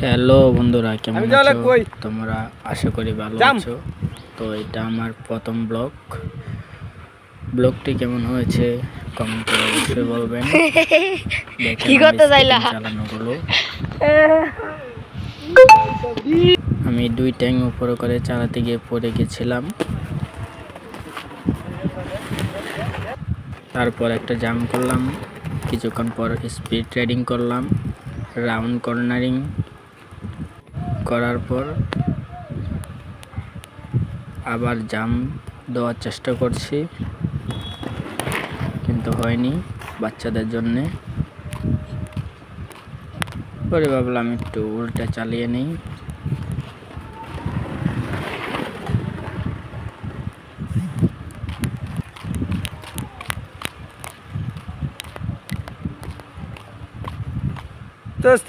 Hello বন্ধুরা, কেমন আছো তোমরা? আশা করি ভালো আছো। তো এটা আমার প্রথম ব্লগটি কেমন হয়েছে কমেন্ট করে অবশ্যই বলবেন। কি করতে চাইলা? চালানোগুলো আমি 2 ট্যাং উপরে করে চালাতে গিয়ে পড়ে গেছিলাম। তারপর একটা জাম করলাম, কিছুক্ষণ পর স্পিড রাইডিং করলাম, রাউন্ড কর্নারিং করার পর আবার জাম দেওয়ার চেষ্টা করছি, কিন্তু হয়নি বাচ্চাদের জন্যে। পরে ভাবলাম একটু উল্টা চালিয়ে নেই।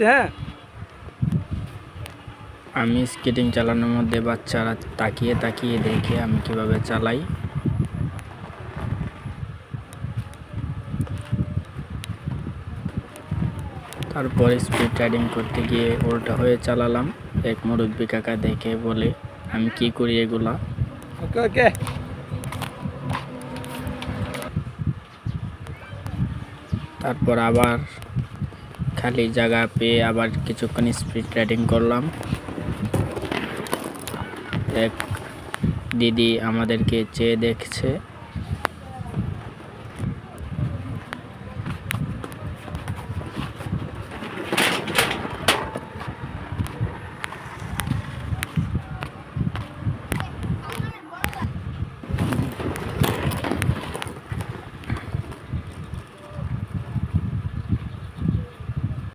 হ্যাঁ, আমি স্কেটিং চালানোর মধ্যে বাচ্চারা তাকিয়ে তাকিয়ে দেখে আমি কিভাবে চালাই। তারপরে স্পিড রাইডিং করতে গিয়ে উল্টা হয়ে চালালাম। এক মুরব্বি কাকা দেখে বলে, আমি কি করি এগুলা। ওকে ওকে। তারপর আবার খালি জায়গা পেয়ে আবার কিছুক্ষণ স্পিড রাইডিং করলাম। এক দিদি আমাদেরকে চেয়ে দেখছে।